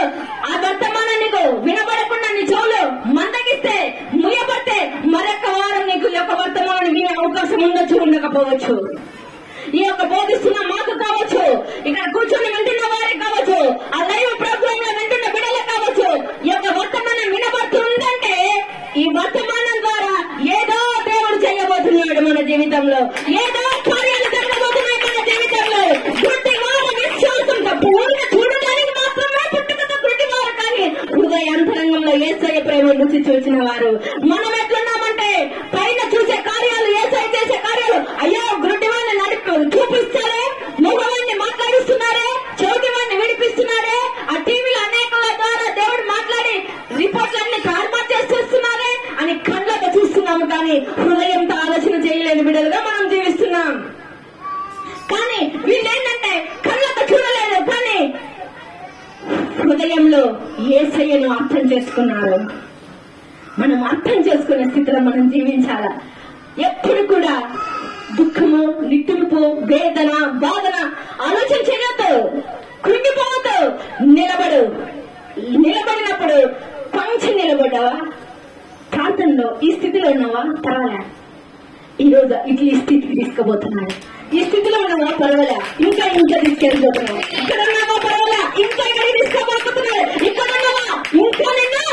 ఆ వర్తమానం నీకు వినబడకుండా నీ చెవులు మందగిస్తే, ముయ్యబడితే మరొక వారం నీకు ఈ యొక్క వర్తమానం వినే అవకాశం ఉండకపోవచ్చు. ఈ యొక్క బోధిస్తున్న మాకు కావచ్చు, ఇక్కడ కూర్చొని వింటున్న వారికి కావచ్చు, ఆ లైవ్ ప్రోగ్రామ్ లో వింటున్న బిడ్డలకు కావచ్చు, ఈ యొక్క వర్తమానం వినబడుతుందంటే ఈ వర్తమానం ద్వారా ఏదో దేవుడు చేయబోతున్నాడు మన జీవితంలో, ఏదో కార్యాలు జరగబోతున్నాయి మన జీవితంలో. గుడ్డివారు విశ్వాసంతో పూర్తిగా చూడడానికి మాత్రమే పుట్టుకతో గుడ్డివారు, కానీ హృదయాంతరంగంలో యేసయ్య ప్రేమ రుచి చూసిన వారు. మనం ఎట్లున్నామంటే పైన చూసే కార్యాలు, యేసయ్య చేసే కార్యాలు, అయ్యో గుడ్డివారిని చూపిస్తారే, మొహవాన్ని మాట్లాడిస్తున్నారే, చోటివాన్ని విడిపిస్తున్నారే, ఆ టీవీలో అనేకల ద్వారా దేవుడు మాట్లాడి రిపోర్ట్లన్నీ కార్బార్ చేసేస్తున్నారే అని కళ్ళతో చూస్తున్నాము, కానీ హృదయంతో ఆలోచన చేయలేని బిడ్డలుగా మనం జీవిస్తున్నాం. కానీ వీళ్ళేంటంటే కళ్ళతో చూడలేదు, కానీ హృదయంలో యేసయ్యను అర్థం చేసుకున్నారు. మనం అర్థం చేసుకునే స్థితిలో మనం జీవించాలా. ఎప్పుడు కూడా దుఃఖము, నిట్టూర్పు, వేదన, బాధన ఆలోచన చేయొద్దు, కృంగిపోవద్దు. నిలబడినప్పుడు కొంచెం నిలబడ్డావా, ప్రాంతంలో ఈ స్థితిలో ఉన్నావా, పర్వాలే, ఈ రోజు ఇట్లా ఈ స్థితికి తీసుకుపోతున్నాడు. ఈ స్థితిలో ఉన్నావా, పర్వాలే, ఇంకా తీసుకెళ్ళిపోతున్నావు. ఇక్కడ ఉన్నావా, పర్వాలే, ఇంకా ఇక్కడికి తీసుకోబోతున్నాడు. ఇక్కడ ఉన్నావా, ఇంకా నిన్ను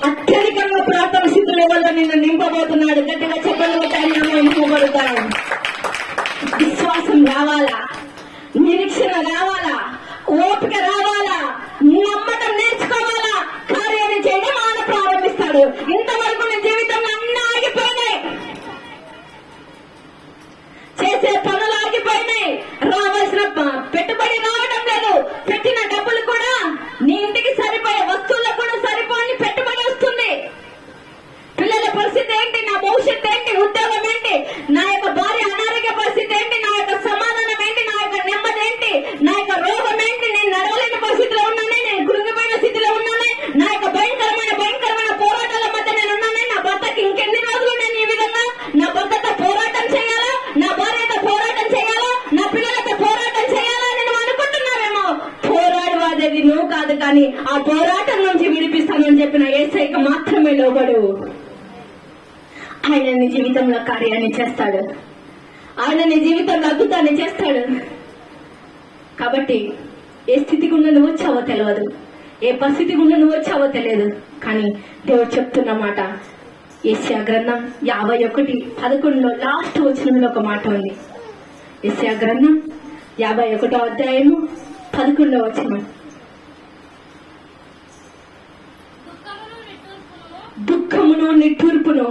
అత్యధికంగా ప్రార్థన స్థితిలో వల్ల నిన్ను నింపబోతున్నాడు. గట్టిగా చెప్పగలుగుతాను, నింపబడతాను. విశ్వాసం రావాలా, నిరీక్షణ రావాలా, ఓపిక రావాలా, నమ్మటం నేర్చుకోవాలా, కార్యాన్ని చేయడం ఆయన ప్రారంభిస్తాడు. ఇంతవరకు నీ జీవితంలో అన్నీ ఆగిపోయినాయి, చేసే పనులు ఆగిపోయినాయి, రావాల్సిన పెట్టుబడి రావడం లేదు, పెట్టిన డబ్బులు కూడా నీ ఇంటికి సరిపోయే వస్తువులకు కూడా సరిపోని పెట్టుబడి వస్తుంది. పిల్లల పరిస్థితి ఏంటి, నా భవిష్యత్తు ఏంటి, ఉద్యోగం ఏంటి, నా యొక్క భార్య అనారోగ్య పరిస్థితి ఏంటి, నా యొక్క సమాధానం ఏంటి, నా యొక్క నెమ్మది ఏంటి, నా యొక్క రోగం ఏంటి, నేను నడవలేని పరిస్థితిలో ఉన్నానే, నేను కృంగిపోయిన స్థితిలో ఉన్నానే, నా యొక్క భయంకరమైన పోరాటాల మధ్య నేను ఉన్నానే, నా భర్తకి ఇంకెన్ని రోజులు నేను ఈ విధంగా నా భర్తతో పోరాటం చేయాలా, నా భార్యతో పోరాటం చేయాలా, నా పిల్లలతో పోరాటం చేయాలా అని నువ్వు అనుకుంటున్నావేమో. పోరాడేది నువ్వు కాదు, కానీ ఆ పోరాటం నుంచి విడిపిస్తానని చెప్పిన యేసయ్యకు మాత్రమే లోబడు. ఆయన నీ జీవితంలో కార్యాన్ని చేస్తాడు, ఆయన నీ జీవితంలో అద్భుతాన్ని చేస్తాడు. కాబట్టి ఏ స్థితి గుండా నువ్వు వచ్చావో తెలియదు, ఏ పరిస్థితి గుండా నువ్వు వచ్చావో తెలియదు, కానీ దేవుడు చెప్తున్న మాట యెషయా గ్రంథం 51:11 లాస్ట్ వచనంలో ఒక మాట ఉంది. యెషయా గ్రంథం 51వ అధ్యాయము 11వ వచనం. దుఃఖమును నిట్టూర్పును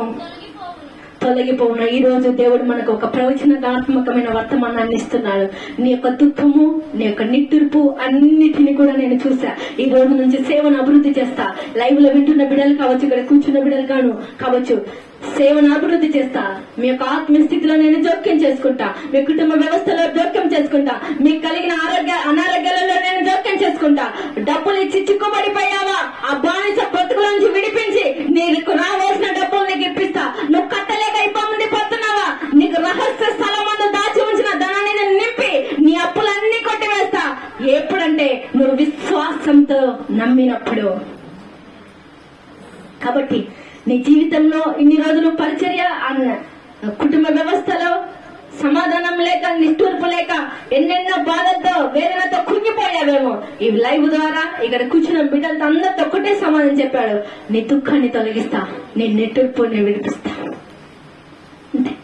తొలగిపోవును. ఈ రోజు దేవుడు మనకు ఒక ప్రవచనాత్మకమైన వర్తమానాన్ని ఇస్తున్నాడు. నీ యొక్క దుఃఖము, నీ యొక్క నిట్టూర్పు అన్నిటిని కూడా నేను చూసా. ఈ రోజు నుంచి సేవను అభివృద్ధి చేస్తా. లైవ్ లో వింటున్న బిడ్డలు కావచ్చు, ఇక్కడ కూర్చున్న బిడ్డలు కావచ్చు, సేవను అభివృద్ధి చేస్తా. మీ యొక్క ఆత్మీయ స్థితిలో నేను జోక్యం చేసుకుంటా, మీ కుటుంబ వ్యవస్థలో జోక్యం చేసుకుంటా, మీకు కలిగిన అనారోగ్యాలలో నేను జోక్యం చేసుకుంటా. డబ్బులు ఇచ్చి చిక్కుబడిపోయావా, ఆ బానిస బ్రతుకుల నుంచి విడిపించి నీకు రావాల్సిన డబ్బులు నీకు ఇప్పిస్తా. నువ్వు కట్టలేక ఇబ్బంది పడుతున్నావా, నీకు రహస్య స్థలం ముందు దాచి ఉంచిన ధనాన్ని నేను నింపి నీ అప్పులన్నీ కొట్టివేస్తా. ఎప్పుడంటే నువ్వు విశ్వాసంతో నమ్మినప్పుడు. కాబట్టి నీ జీవితంలో ఇన్ని రోజులు పరిచర్య కుటుంబ వ్యవస్థలో సమాధానం లేక, నిట్టూర్పు లేక, ఎన్నెన్నో బాధలతో, వేదనతో కుంగిపోయావేమో. ఈ లైవ్ ద్వారా ఇక్కడ కూర్చున్న బిడ్డలతో అందరితో ఒకటే సమాధానం చెప్పాడు, నీ దుఃఖాన్ని తొలగిస్తా, నీ నిట్టూర్పుని విడిపిస్తా. అంతే.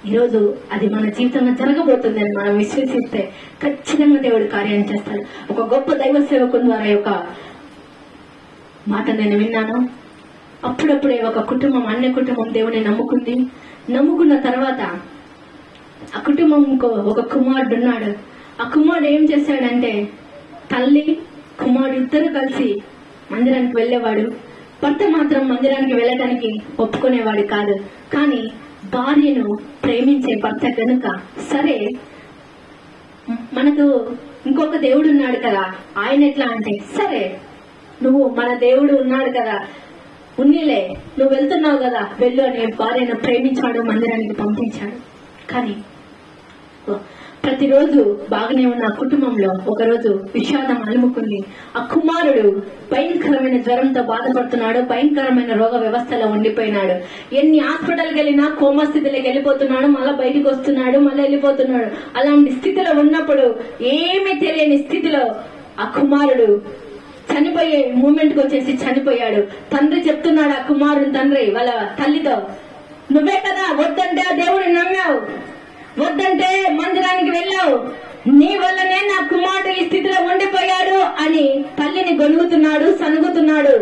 ఈరోజు అది మన జీవితంలో జరగబోతుందని మనం విశ్వసిస్తే ఖచ్చితంగా దేవుడు కార్యం చేస్తాడు. ఒక గొప్ప దైవ సేవకుని ద్వారా యొక్క మాట నేను విన్నాను. అప్పుడప్పుడే ఒక కుటుంబం, అన్య కుటుంబం దేవుని నమ్ముకుంది. నమ్ముకున్న తర్వాత ఆ కుటుంబంకు ఒక కుమారుడు ఉన్నాడు. ఆ కుమారుడు ఏం చేశాడంటే, తల్లి కుమారుడు ఇద్దరు కలిసి మందిరానికి వెళ్ళేవాడు. భర్త మాత్రం మందిరానికి వెళ్ళడానికి ఒప్పుకునేవాడు కాదు. కానీ భార్యను ప్రేమించే భర్త కనుక, సరే మనకు ఇంకొక దేవుడు ఉన్నాడు కదా, ఆయన ఎట్లా అంటే, సరే నువ్వు మన దేవుడు ఉన్నాడు కదా, ఉన్నీలే, నువ్వు వెళ్తున్నావు కదా, వెళ్ళు అని భార్యను ప్రేమించాడు, మందిరానికి పంపించాడు. కానీ ప్రతిరోజు బాగానే ఉన్న ఆ కుటుంబంలో ఒకరోజు విషాదం అలుముకుంది. ఆ కుమారుడు భయంకరమైన జ్వరంతో బాధపడుతున్నాడు, భయంకరమైన రోగ వ్యవస్థలో ఉండిపోయినాడు. ఎన్ని హాస్పిటల్కి వెళ్ళినా కోమా స్థితిలోకి వెళ్ళిపోతున్నాడు, మళ్ళీ బయటకు వస్తున్నాడు, మళ్ళీ వెళ్ళిపోతున్నాడు. అలాంటి స్థితిలో ఉన్నప్పుడు, ఏమీ తెలియని స్థితిలో ఆ కుమారుడు చనిపోయే మూమెంట్ కి వచ్చేసి చనిపోయాడు. తండ్రి చెప్తున్నాడు, ఆ కుమారుడు తండ్రి వాళ్ళ తల్లితో, నువ్వే కదా వద్దంటే ఆ దేవుడిని నమ్మావు, వద్దంటే మందిరానికి వెళ్ళావు, నీ వల్లనే నా కుమారుడు ఈ స్థితిలో ఉండిపోయాడు అని తల్లిని గొనుగుతున్నాడు, సనుగుతున్నాడు.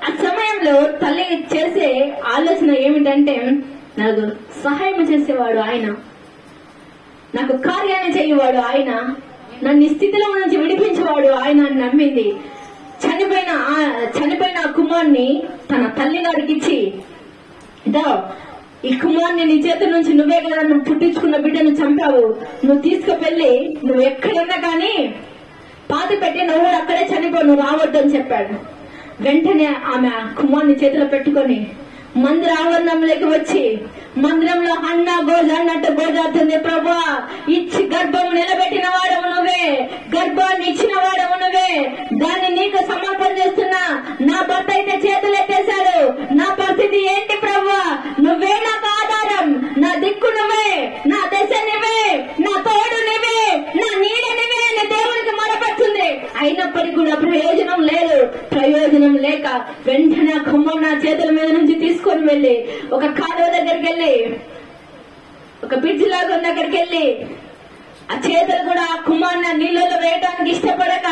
ఆ సమయంలో తల్లి చేసే ఆలోచన ఏమిటంటే, నాకు సహాయం చేసేవాడు ఆయన, నాకు కార్యాన్ని చేయవాడు ఆయన, నన్ను ఈ స్థితిలో నుంచి విడిపించేవాడు ఆయన అని నమ్మింది. చనిపోయిన ఆ కుమారుని తన తల్లి గారికి ఇచ్చి, ఇదో ఈ కుమారుని నీ చేతి నుంచి, నువ్వే కదా నువ్వు పుట్టించుకున్న బిడ్డను చంపావు, నువ్వు తీసుకువెళ్ళి నువ్వు ఎక్కడున్నా కానీ పాతి పెట్టి నువ్వు అక్కడే చనిపో, నువ్వు రావద్దని చెప్పాడు. వెంటనే ఆమె కుమారుని చేతిలో పెట్టుకొని మందిర ఆవరణంలోకి వచ్చి, మందిరంలో అన్న గోజ అన్నట్టు గోజాతుంది, ప్రభా ఇచ్చి గర్భం నిలబెట్టిన వాడవు నువ్వే, గర్భాన్ని ఇచ్చిన వాడవు నువ్వే, దాన్ని నీకు సమర్పణ చేస్తున్నా, నా భర్త అయితే చేతులు ఎత్తేశాడు, నా పరిస్థితి ఏంటి ప్రభా, నువ్వే నాకు ఆధారం, నా దిక్కు నువ్వే, నా దశ నువ్వే, నా తోడు నువ్వే, నా నీడ నువ్వే అని దేవునికి మొరపెడుతుంది. అయినప్పటికీ కూడా ప్రయోజనం లేదు. ప్రయోజనం లేక వెంటనే కుమ్మం నా చేతుల మీద నుంచి తీసుకొని వెళ్లి ఒక కాలువ దగ్గరికి వెళ్ళి, ఒక బ్రిడ్జ్ లాగా ఉన్న దగ్గరికి వెళ్ళి, ఆ చేతులు కూడా ఆ కుమార్ని నీళ్ళలో వేయడానికి ఇష్టపడక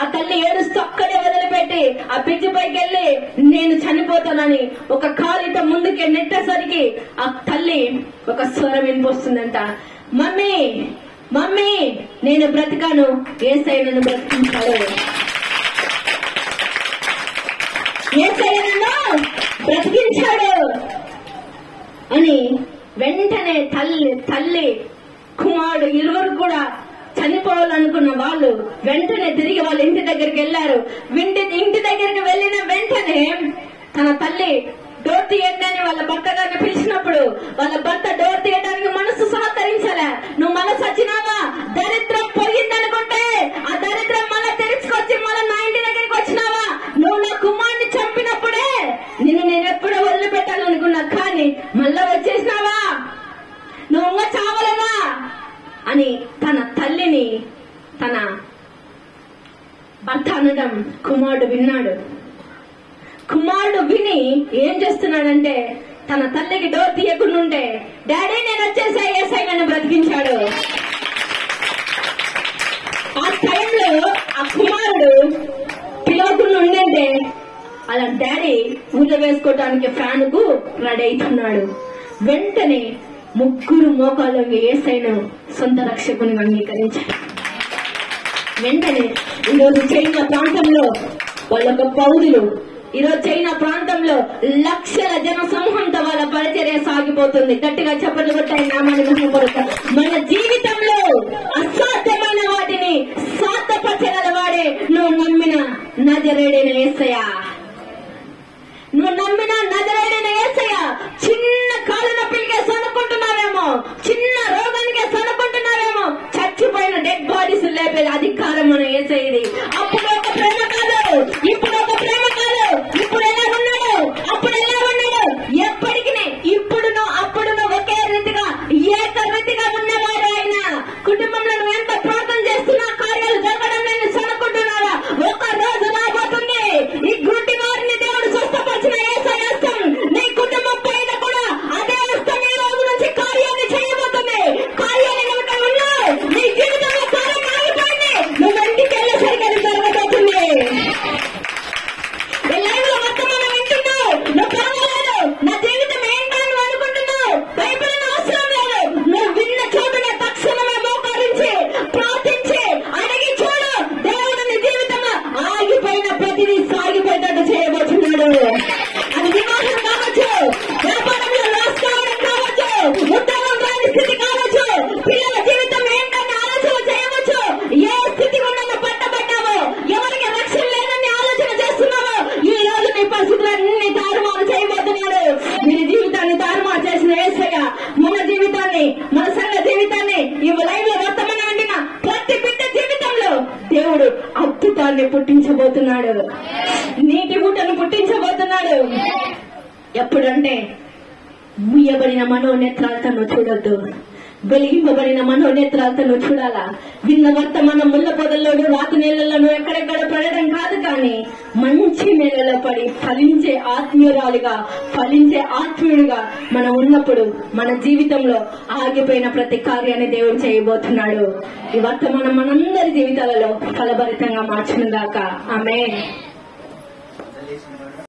ఆ తల్లి ఏడుస్తూ అక్కడే వదిలిపెట్టి ఆ బ్రిడ్జ్ పైకి వెళ్ళి నేను చనిపోతానని ఒక కాలుతో ముందుకే నెట్టేసరికి ఆ తల్లి ఒక స్వరం వినిపిస్తుందంట, మమ్మీ మమ్మీ నేను బ్రతికాను, యేసయ్య నన్ను బ్రతికించాడు, యేసయ్య నన్ను బ్రతికించాడు అని. వెంటనే తల్లి కుమారుడు ఇరువురు కూడా చనిపోవాలనుకున్న వాళ్ళు వెంటనే తిరిగి వాళ్ళ ఇంటి దగ్గరికి వెళ్లారు. ఇంటి దగ్గరికి వెళ్లిన వెంటనే తన తల్లి డోర్ తీయండి అని వాళ్ళ భర్త గారిని పిలిచినప్పుడు వాళ్ళ భర్త డోర్ తీయడానికి మనసు సహకరించలే. నువ్వు మనసు వచ్చినావా, దరిద్రం పోయిందనుకుంటే ఆ దరిద్రం మళ్ళా తెరుచుకొచ్చి మళ్ళా నా ఇంటి దగ్గరికి వచ్చినావా, నువ్వు నా కుమారుని చంపినప్పుడే నిన్ను నేను ఎప్పుడో వదిలిపెట్టాలనుకున్నా, కానీ మళ్ళా వచ్చేసినావా, నువ్వు ఇంకా చావలేదా అని తన తల్లిని తన భర్త అనడం కుమారుడు విన్నాడు. కుమారుడు విని ఏం చేస్తున్నాడంటే, తన తల్లికి డోర్ తీయకుండా ఉంటే, డాడీ నేను వచ్చేసా, యేసయ్య నన్ను బ్రతికించాడు. ఆ టైంలో ఆ కుమారుడు పిలవకుండా ఉండంటే అలా డాడీ ఊళ్ళో వేసుకోవటానికి ఫ్యాన్ కు రెడీ అవుతున్నాడు. వెంటనే ముగ్గురు మోకాలు యేసయ్యను సొంత రక్షకుని అంగీకరించారు. వెంటనే ఈరోజు చైనా ప్రాంతంలో వాళ్ళొక పౌరులు, ఈరోజు చైనా ప్రాంతంలో లక్షల జన సమూహంతో వాళ్ళ పరిచర్య సాగిపోతుంది. గట్టిగా చప్పట్లు కొట్టాయి నామాన్ని మహిమపరుస్తారు. మన జీవితంలో అసాధ్యమైన వాటిని సాధ్యపరచగల వాడే నువ్వు నమ్మిన నజరేయుడైన యేసయ్య. నువ్వు నమ్మిన నజరేయుడైన యేసయ్య. చిన్న కాలు నొప్పికే సనుకుంటున్నావేమో, చిన్న రోగానికే సనుకుంటున్నావేమో, చచ్చిపోయిన డెడ్ బాడీస్ లేపే అధికారం మన యేసయ్యది. అప్పుడు ఒక ప్రేమ కాదు, ఇప్పుడు ఒక ప్రేమ కాదు, ఇప్పుడు ఎలా ఉన్నాడు, అప్పుడు ఎలా ఉన్నాడు, ఎప్పటికీ ఇప్పుడు అప్పుడు దేవుడే పుట్టించబోతున్నాడు. నీటి ఊటను పుట్టించబోతున్నాడు. ఎప్పుడంటే ముయ్యబడిన మనోనేత్రాలతో నువ్వు చూడొద్దు, వెలిగింపబడిన మనోనేత్రాలతో నువ్వు చూడాలా. విన్న వర్తమానం ముళ్ళ పొదల్లోనూ రాతి నీళ్లలోనూ ఎక్కడెక్కడ పడడం కాదు, కానీ మంచి నేలలో పడి ఫలించే ఆత్మీయురాలుగా, ఫలించే ఆత్మీయుడిగా మనం ఉన్నప్పుడు మన జీవితంలో ఆగిపోయిన ప్రతి కార్యాన్ని దేవుడు చేయబోతున్నాడు. ఈ వర్తమానం మనందరి జీవితాలలో ఫలభరితంగా మార్చును గాక. ఆమేన్.